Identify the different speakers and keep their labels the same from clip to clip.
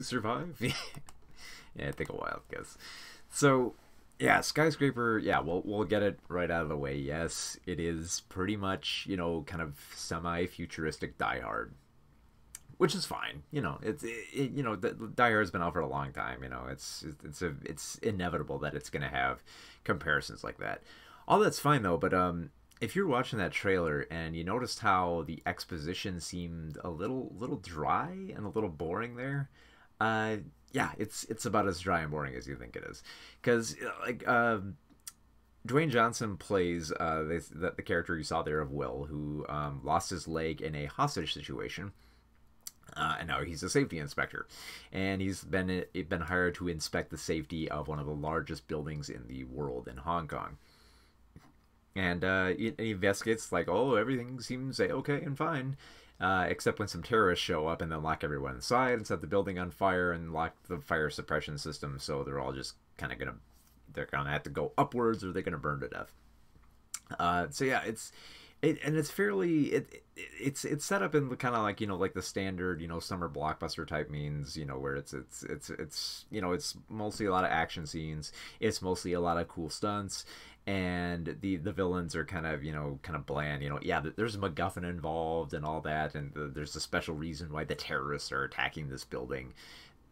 Speaker 1: Survive? Yeah, it take a while, I guess. So, yeah, Skyscraper. Yeah, we'll get it right out of the way. Yes, it is pretty much kind of semi-futuristic Die Hard, which is fine. The Die Hard's been out for a long time. It's inevitable that it's gonna have comparisons like that. All that's fine though, but if you're watching that trailer and you noticed how the exposition seemed a little dry and a little boring there, uh, yeah, it's about as dry and boring as you think it is, because Dwayne Johnson plays the character you saw there of Will, who lost his leg in a hostage situation, and now he's a safety inspector, and he's been hired to inspect the safety of one of the largest buildings in the world in Hong Kong. And he investigates like, oh, everything seems okay and fine, except when some terrorists show up and then lock everyone inside and set the building on fire and lock the fire suppression system. So they're all just kind of they're gonna have to go upwards or they're gonna burn to death. So yeah, it's fairly it's set up in kind of like like the standard summer blockbuster type means where it's mostly a lot of action scenes, it's mostly a lot of cool stunts, and the villains are kind of bland. Yeah, there's a MacGuffin involved and all that, and there's a special reason why the terrorists are attacking this building.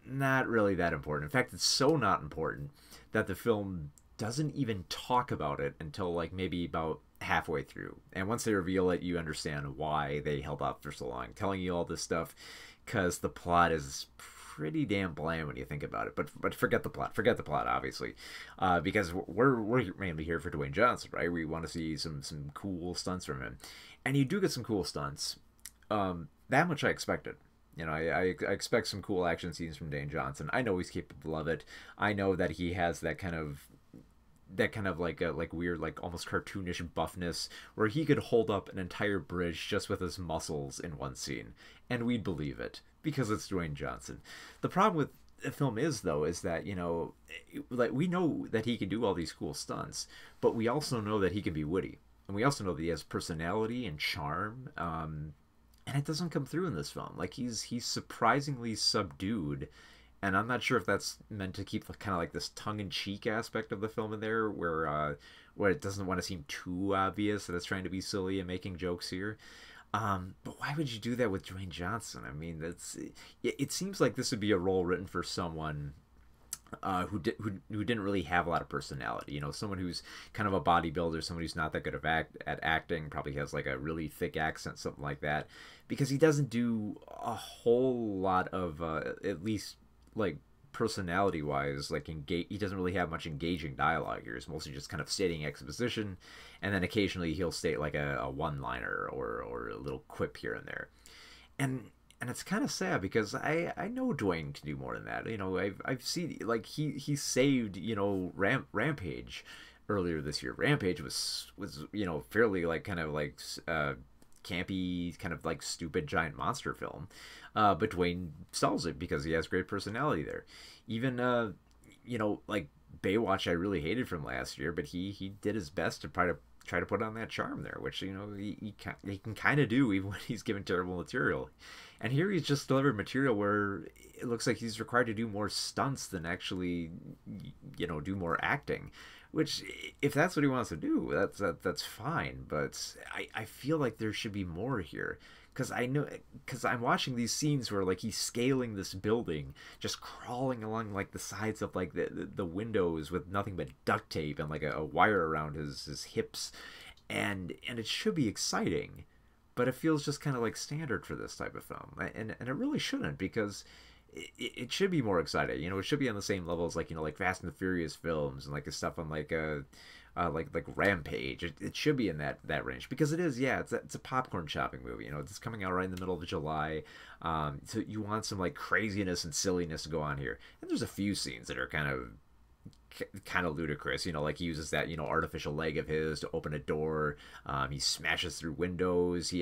Speaker 1: Not really that important. In fact, it's so not important that the film doesn't even talk about it until like maybe about halfway through. And once they reveal it, you understand why they held off for so long, telling you all this stuff, because the plot is pretty damn bland when you think about it. But forget the plot. Forget the plot, obviously, because we're mainly here for Dwayne Johnson, right? We want to see some cool stunts from him, and you do get some cool stunts. That much I expected. I expect some cool action scenes from Dwayne Johnson. I know he's capable of it. I know that he has that kind of like weird, like almost cartoonish buffness where he could hold up an entire bridge just with his muscles in one scene, and we'd believe it because it's Dwayne Johnson. The problem with the film is though is that like we know that he can do all these cool stunts, but we also know that he can be witty, and we also know that he has personality and charm. And it doesn't come through in this film. Like he's surprisingly subdued, and I'm not sure if that's meant to keep kind of like this tongue-in-cheek aspect of the film in there, where it doesn't want to seem too obvious that it's trying to be silly and making jokes here. But why would you do that with Dwayne Johnson? I mean, it seems like this would be a role written for someone who didn't really have a lot of personality. Someone who's kind of a bodybuilder, someone who's not that good at acting, probably has like a really thick accent, something like that, because he doesn't do a whole lot of at least like personality wise, like he doesn't really have much engaging dialogue here. It's mostly just kind of stating exposition, and then occasionally he'll state like a one liner or a little quip here and there. And it's kind of sad because I know Dwayne can do more than that. I've seen like he saved Rampage earlier this year. Rampage was fairly like kind of like campy, kind of like stupid giant monster film, but Dwayne sells it because he has great personality there. Even like Baywatch, I really hated from last year, but he did his best to try to put on that charm there, which he can kind of do even when he's given terrible material. And here he's just delivered material where it looks like he's required to do more stunts than actually do more acting. Which, if that's what he wants to do, that's fine. But I feel like there should be more here, because I'm watching these scenes where like he's scaling this building, just crawling along like the sides of like the windows with nothing but duct tape and like a wire around his hips, and it should be exciting, but it feels just kind of like standard for this type of film, and it really shouldn't, because it should be more exciting. It should be on the same level as like Fast and the Furious films and like the stuff on like Rampage. It should be in that range, because it is. Yeah, it's a popcorn shopping movie. It's coming out right in the middle of July. So you want some like craziness and silliness to go on here, and there's a few scenes that are kind of ludicrous. Like he uses that artificial leg of his to open a door. He smashes through windows.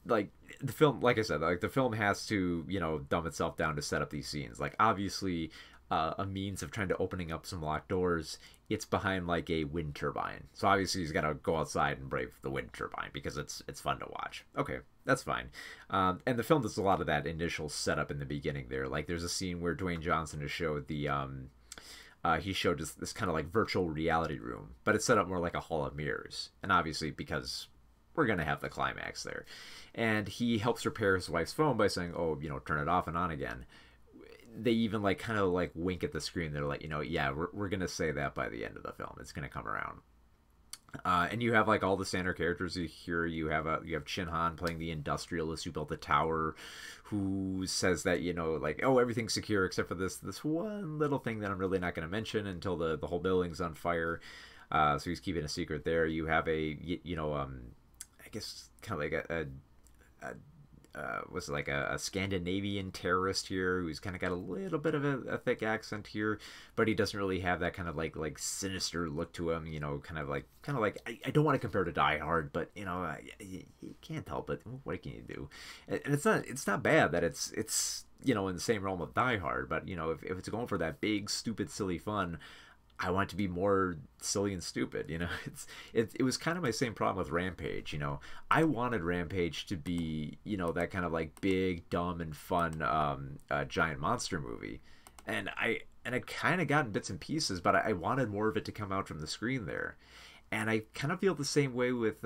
Speaker 1: like the film, like I said, like the film has to, you know, dumb itself down to set up these scenes. Like obviously, a means of trying to opening up some locked doors, it's behind like a wind turbine. So obviously he's got to go outside and brave the wind turbine because it's fun to watch. Okay, that's fine. And the film does a lot of that initial setup in the beginning there. Like there's a scene where Dwayne Johnson has showed he showed this kind of like virtual reality room, but it's set up more like a hall of mirrors. And obviously because we're gonna have the climax there, and he helps repair his wife's phone by saying, "Oh, you know, turn it off and on again." They even like kind of like wink at the screen. They're like, you know, yeah, we're gonna say that by the end of the film. It's gonna come around. And you have like all the standard characters here. You have Chin Han playing the industrialist who built the tower, who says that, you know, like, oh, everything's secure except for this one little thing that I'm really not going to mention until the whole building's on fire. So he's keeping a secret there. You have I guess kind of like a was like a Scandinavian terrorist here who's kind of got a little bit of a thick accent here, but he doesn't really have that kind of like sinister look to him. You know, kind of like I don't want to compare to Die Hard, but you know, you can't help it. What can you do? And it's not bad that it's you know in the same realm of Die Hard, but you know if it's going for that big stupid silly fun, I want it to be more silly and stupid, you know. It was kind of my same problem with Rampage, you know. I wanted Rampage to be, you know, that kind of like big, dumb, and fun giant monster movie, and I kind of got in bits and pieces, but I wanted more of it to come out from the screen there. And I kind of feel the same way with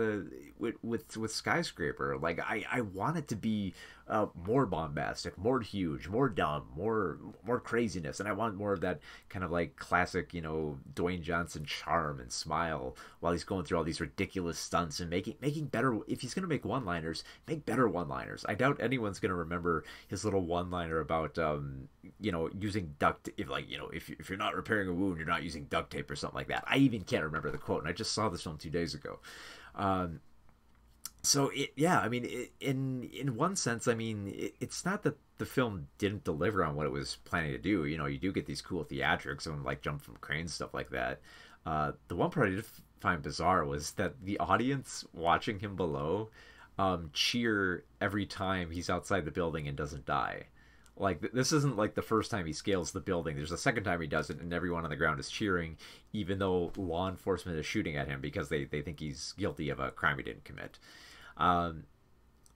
Speaker 1: Skyscraper. Like I want it to be more bombastic, more huge, more dumb, more craziness, and I want more of that kind of like classic, you know, Dwayne Johnson charm and smile while he's going through all these ridiculous stunts and making better. If he's gonna make one-liners, make better one-liners. I doubt anyone's gonna remember his little one-liner about you know, using duct, if like, you know, if you're not repairing a wound, you're not using duct tape or something like that. I even can't remember the quote, and I just saw this film 2 days ago. So yeah, I mean, in one sense, I mean, it's not that the film didn't deliver on what it was planning to do. You know, you do get these cool theatrics and like jump from cranes, stuff like that. The one part I did find bizarre was that the audience watching him below cheer every time he's outside the building and doesn't die. Like this isn't like the first time he scales the building. There's a second time he does it, and everyone on the ground is cheering, even though law enforcement is shooting at him because they think he's guilty of a crime he didn't commit.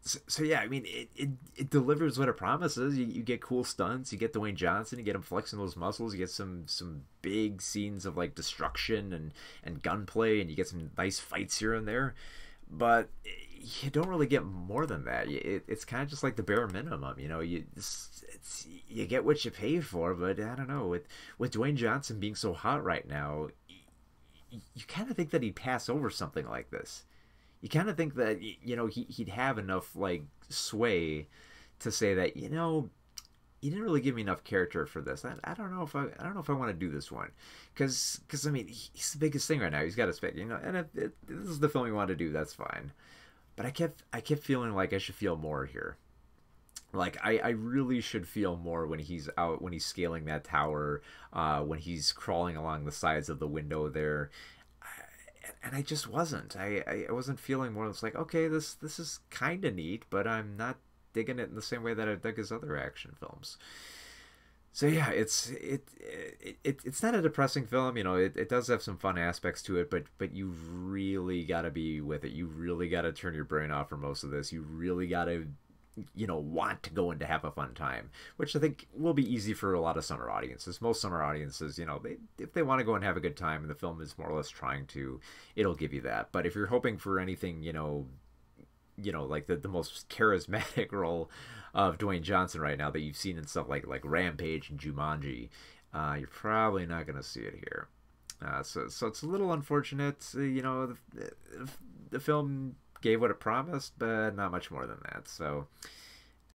Speaker 1: So yeah, I mean, it delivers what it promises. You get cool stunts, you get Dwayne Johnson, you get him flexing those muscles, you get some big scenes of like destruction and gunplay, and you get some nice fights here and there. But you don't really get more than that. It's kind of just like the bare minimum, you know. You get what you pay for, but I don't know. With Dwayne Johnson being so hot right now, you kind of think that he'd pass over something like this. You kind of think that, you know, he'd have enough like sway to say that, you know, you didn't really give me enough character for this. I don't know if I want to do this one, because I mean, he's the biggest thing right now. He's got his pick, you know, and if this is the film he wanted to do, that's fine. But I kept feeling like I should feel more here. Like I really should feel more when he's out, when he's scaling that tower, when he's crawling along the sides of the window there. And I just wasn't. I wasn't feeling more. It's like, okay, this is kind of neat, but I'm not digging it in the same way that I dug his other action films. So yeah, it's not a depressing film. You know, it does have some fun aspects to it, but you really got to be with it. You really got to turn your brain off for most of this. You really got to, you know, want to go in to have a fun time, which I think will be easy for a lot of summer audiences. Most summer audiences, you know, if they want to go and have a good time and the film is more or less trying to, it'll give you that. But if you're hoping for anything, you know, like the most charismatic role of Dwayne Johnson right now that you've seen in stuff like Rampage and Jumanji, you're probably not going to see it here. So it's a little unfortunate. You know, the film gave what it promised, but not much more than that. So